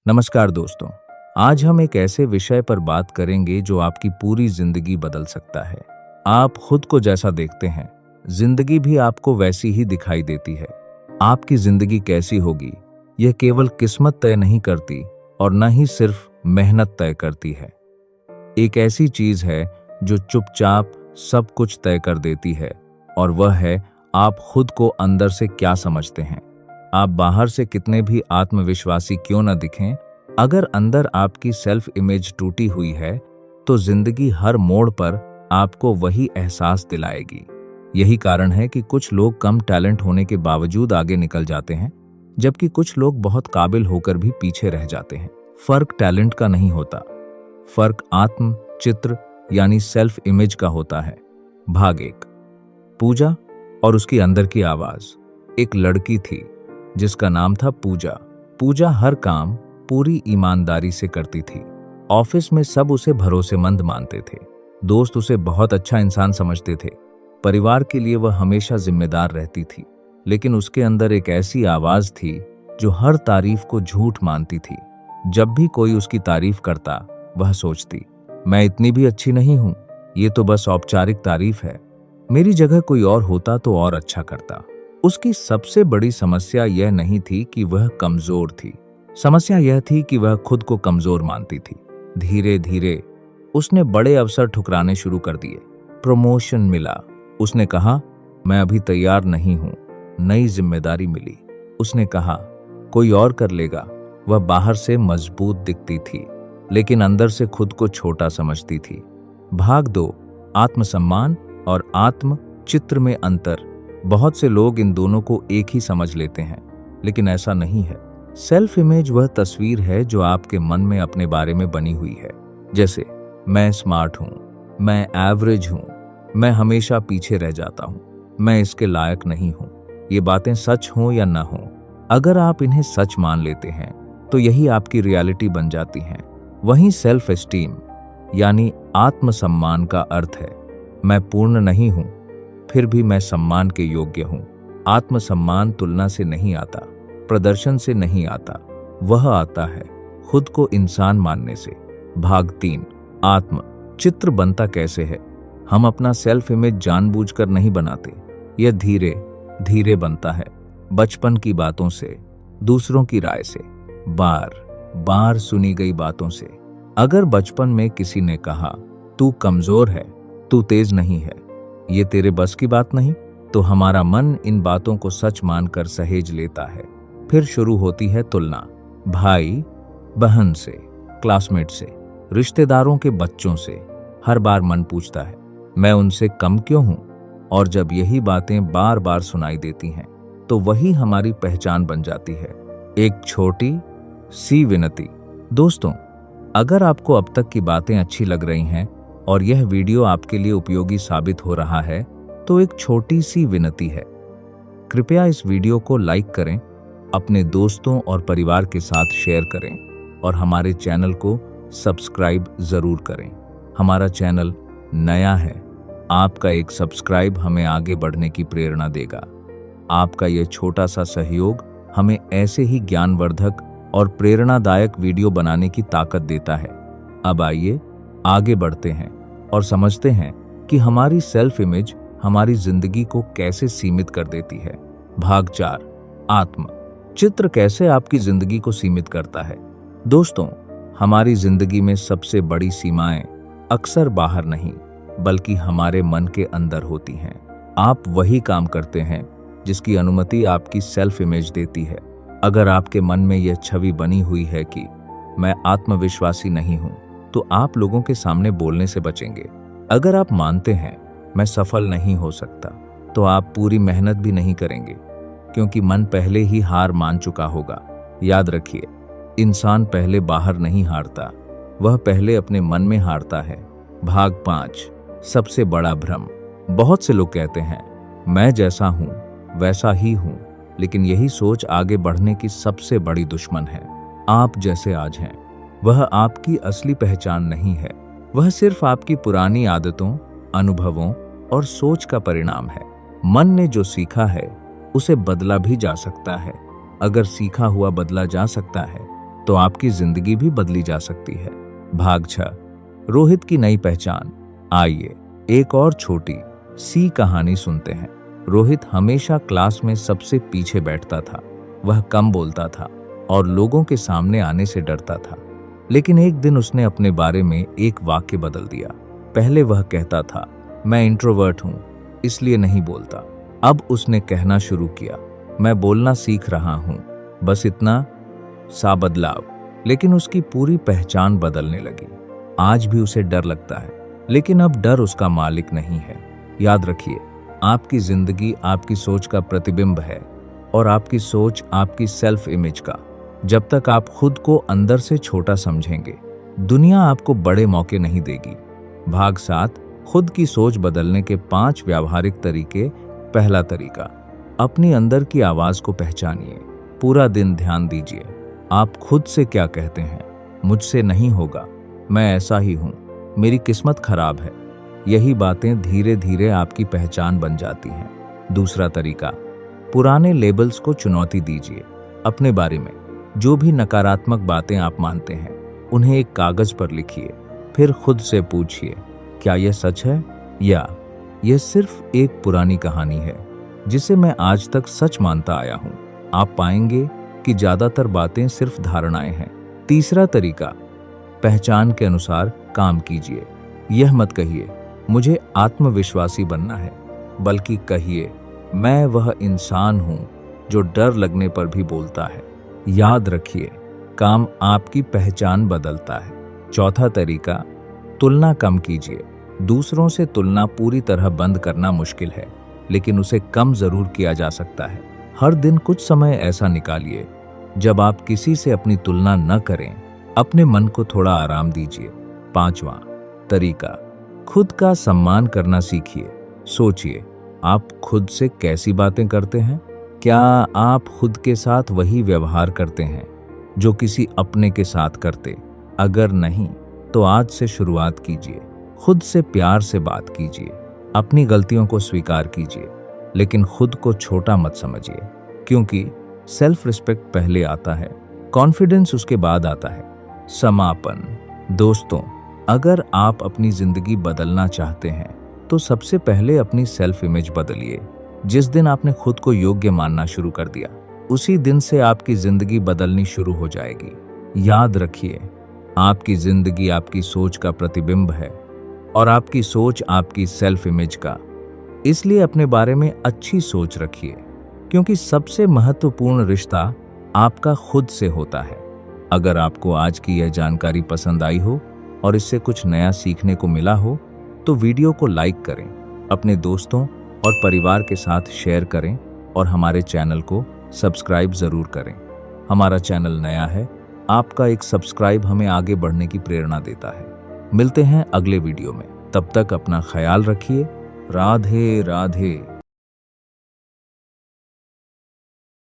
नमस्कार दोस्तों। आज हम एक ऐसे विषय पर बात करेंगे जो आपकी पूरी जिंदगी बदल सकता है। आप खुद को जैसा देखते हैं, जिंदगी भी आपको वैसी ही दिखाई देती है। आपकी जिंदगी कैसी होगी, यह केवल किस्मत तय नहीं करती और न ही सिर्फ मेहनत तय करती है। एक ऐसी चीज है जो चुपचाप सब कुछ तय कर देती है, और वह है आप खुद को अंदर से क्या समझते हैं। आप बाहर से कितने भी आत्मविश्वासी क्यों न दिखें, अगर अंदर आपकी सेल्फ इमेज टूटी हुई है तो जिंदगी हर मोड़ पर आपको वही एहसास दिलाएगी। यही कारण है कि कुछ लोग कम टैलेंट होने के बावजूद आगे निकल जाते हैं, जबकि कुछ लोग बहुत काबिल होकर भी पीछे रह जाते हैं। फर्क टैलेंट का नहीं होता, फर्क आत्म चित्र यानी सेल्फ इमेज का होता है। भाग 1। पूजा और उसकी अंदर की आवाज। एक लड़की थी जिसका नाम था पूजा। पूजा हर काम पूरी ईमानदारी से करती थी। ऑफिस में सब उसे भरोसेमंद मानते थे, दोस्त उसे बहुत अच्छा इंसान समझते थे, परिवार के लिए वह हमेशा जिम्मेदार रहती थी। लेकिन उसके अंदर एक ऐसी आवाज थी जो हर तारीफ को झूठ मानती थी। जब भी कोई उसकी तारीफ करता, वह सोचती, मैं इतनी भी अच्छी नहीं हूं, ये तो बस औपचारिक तारीफ है, मेरी जगह कोई और होता तो और अच्छा करता। उसकी सबसे बड़ी समस्या यह नहीं थी कि वह कमजोर थी, समस्या यह थी कि वह खुद को कमजोर मानती थी। धीरे धीरे उसने बड़े अवसर ठुकराने शुरू कर दिए। प्रमोशन मिला, उसने कहा मैं अभी तैयार नहीं हूं। नई जिम्मेदारी मिली, उसने कहा कोई और कर लेगा। वह बाहर से मजबूत दिखती थी, लेकिन अंदर से खुद को छोटा समझती थी। भाग 2। आत्मसम्मान और आत्म चित्र में अंतर। बहुत से लोग इन दोनों को एक ही समझ लेते हैं, लेकिन ऐसा नहीं है। सेल्फ इमेज वह तस्वीर है जो आपके मन में अपने बारे में बनी हुई है। जैसे मैं स्मार्ट हूं, मैं एवरेज हूं, मैं हमेशा पीछे रह जाता हूं, मैं इसके लायक नहीं हूं। ये बातें सच हों या न हों, अगर आप इन्हें सच मान लेते हैं तो यही आपकी रियलिटी बन जाती हैं। वहीं सेल्फ एस्टीम यानी आत्मसम्मान का अर्थ है मैं पूर्ण नहीं हूं, फिर भी मैं सम्मान के योग्य हूं। आत्मसम्मान तुलना से नहीं आता, प्रदर्शन से नहीं आता, वह आता है खुद को इंसान मानने से। भाग 3। आत्म चित्र बनता कैसे है। हम अपना सेल्फ इमेज जानबूझकर नहीं बनाते, यह धीरे धीरे बनता है। बचपन की बातों से, दूसरों की राय से, बार बार सुनी गई बातों से। अगर बचपन में किसी ने कहा तू कमजोर है, तू तेज नहीं है, ये तेरे बस की बात नहीं, तो हमारा मन इन बातों को सच मानकर सहेज लेता है। फिर शुरू होती है तुलना, भाई बहन से, क्लासमेट से, रिश्तेदारों के बच्चों से। हर बार मन पूछता है मैं उनसे कम क्यों हूं, और जब यही बातें बार बार सुनाई देती हैं तो वही हमारी पहचान बन जाती है। एक छोटी सी विनती। दोस्तों, अगर आपको अब तक की बातें अच्छी लग रही हैं और यह वीडियो आपके लिए उपयोगी साबित हो रहा है, तो एक छोटी सी विनती है, कृपया इस वीडियो को लाइक करें, अपने दोस्तों और परिवार के साथ शेयर करें और हमारे चैनल को सब्सक्राइब जरूर करें। हमारा चैनल नया है, आपका एक सब्सक्राइब हमें आगे बढ़ने की प्रेरणा देगा। आपका यह छोटा सा सहयोग हमें ऐसे ही ज्ञानवर्धक और प्रेरणादायक वीडियो बनाने की ताकत देता है। अब आइए आगे बढ़ते हैं और समझते हैं कि हमारी सेल्फ इमेज हमारी जिंदगी को कैसे सीमित कर देती है। भाग 4। आत्म चित्र कैसे आपकी जिंदगी को सीमित करता है। दोस्तों, हमारी जिंदगी में सबसे बड़ी सीमाएं अक्सर बाहर नहीं, बल्कि हमारे मन के अंदर होती हैं। आप वही काम करते हैं जिसकी अनुमति आपकी सेल्फ इमेज देती है। अगर आपके मन में यह छवि बनी हुई है कि मैं आत्मविश्वासी नहीं हूं, तो आप लोगों के सामने बोलने से बचेंगे। अगर आप मानते हैं मैं सफल नहीं हो सकता, तो आप पूरी मेहनत भी नहीं करेंगे, क्योंकि मन पहले ही हार मान चुका होगा। याद रखिए, इंसान पहले बाहर नहीं हारता, वह पहले अपने मन में हारता है। भाग 5। सबसे बड़ा भ्रम। बहुत से लोग कहते हैं मैं जैसा हूं वैसा ही हूं, लेकिन यही सोच आगे बढ़ने की सबसे बड़ी दुश्मन है। आप जैसे आज हैं वह आपकी असली पहचान नहीं है, वह सिर्फ आपकी पुरानी आदतों, अनुभवों और सोच का परिणाम है। मन ने जो सीखा है उसे बदला भी जा सकता है। अगर सीखा हुआ बदला जा सकता है तो आपकी जिंदगी भी बदली जा सकती है। भाग 6, रोहित की नई पहचान। आइए एक और छोटी सी कहानी सुनते हैं। रोहित हमेशा क्लास में सबसे पीछे बैठता था। वह कम बोलता था और लोगों के सामने आने से डरता था। लेकिन एक दिन उसने अपने बारे में एक वाक्य बदल दिया। पहले वह कहता था, मैं इंट्रोवर्ट हूं, इसलिए नहीं बोलता। अब उसने कहना शुरू किया, मैं बोलना सीख रहा हूं। बस इतना सा बदलाव, लेकिन उसकी पूरी पहचान बदलने लगी। आज भी उसे डर लगता है, लेकिन अब डर उसका मालिक नहीं है। याद रखिए, आपकी जिंदगी आपकी सोच का प्रतिबिंब है और आपकी सोच आपकी सेल्फ इमेज का। जब तक आप खुद को अंदर से छोटा समझेंगे, दुनिया आपको बड़े मौके नहीं देगी। भाग 7, खुद की सोच बदलने के 5 व्यावहारिक तरीके। पहला तरीका, अपनी अंदर की आवाज को पहचानिए। पूरा दिन ध्यान दीजिए, आप खुद से क्या कहते हैं। मुझसे नहीं होगा, मैं ऐसा ही हूं, मेरी किस्मत खराब है। यही बातें धीरे धीरे आपकी पहचान बन जाती हैं। दूसरा तरीका, पुराने लेबल्स को चुनौती दीजिए। अपने बारे में जो भी नकारात्मक बातें आप मानते हैं, उन्हें एक कागज पर लिखिए। फिर खुद से पूछिए, क्या यह सच है या यह सिर्फ एक पुरानी कहानी है जिसे मैं आज तक सच मानता आया हूं। आप पाएंगे कि ज्यादातर बातें सिर्फ धारणाएं हैं। तीसरा तरीका, पहचान के अनुसार काम कीजिए। यह मत कहिए, मुझे आत्मविश्वासी बनना है, बल्कि कहिए, मैं वह इंसान हूं जो डर लगने पर भी बोलता है। याद रखिए, काम आपकी पहचान बदलता है। चौथा तरीका, तुलना कम कीजिए। दूसरों से तुलना पूरी तरह बंद करना मुश्किल है, लेकिन उसे कम जरूर किया जा सकता है। हर दिन कुछ समय ऐसा निकालिए जब आप किसी से अपनी तुलना न करें। अपने मन को थोड़ा आराम दीजिए। पांचवा तरीका, खुद का सम्मान करना सीखिए। सोचिए, आप खुद से कैसी बातें करते हैं। क्या आप खुद के साथ वही व्यवहार करते हैं जो किसी अपने के साथ करते? अगर नहीं, तो आज से शुरुआत कीजिए। खुद से प्यार से बात कीजिए। अपनी गलतियों को स्वीकार कीजिए, लेकिन खुद को छोटा मत समझिए, क्योंकि सेल्फ रिस्पेक्ट पहले आता है, कॉन्फिडेंस उसके बाद आता है। समापन। दोस्तों, अगर आप अपनी जिंदगी बदलना चाहते हैं, तो सबसे पहले अपनी सेल्फ इमेज बदलिए। जिस दिन आपने खुद को योग्य मानना शुरू कर दिया, उसी दिन से आपकी जिंदगी बदलनी शुरू हो जाएगी। याद रखिए, आपकी जिंदगी आपकी सोच का प्रतिबिंब है और आपकी सोच आपकी सेल्फ इमेज का। इसलिए अपने बारे में अच्छी सोच रखिए, क्योंकि सबसे महत्वपूर्ण रिश्ता आपका खुद से होता है। अगर आपको आज की यह जानकारी पसंद आई हो और इससे कुछ नया सीखने को मिला हो, तो वीडियो को लाइक करें, अपने दोस्तों और परिवार के साथ शेयर करें और हमारे चैनल को सब्सक्राइब जरूर करें। हमारा चैनल नया है, आपका एक सब्सक्राइब हमें आगे बढ़ने की प्रेरणा देता है। मिलते हैं अगले वीडियो में, तब तक अपना ख्याल रखिए। राधे राधे।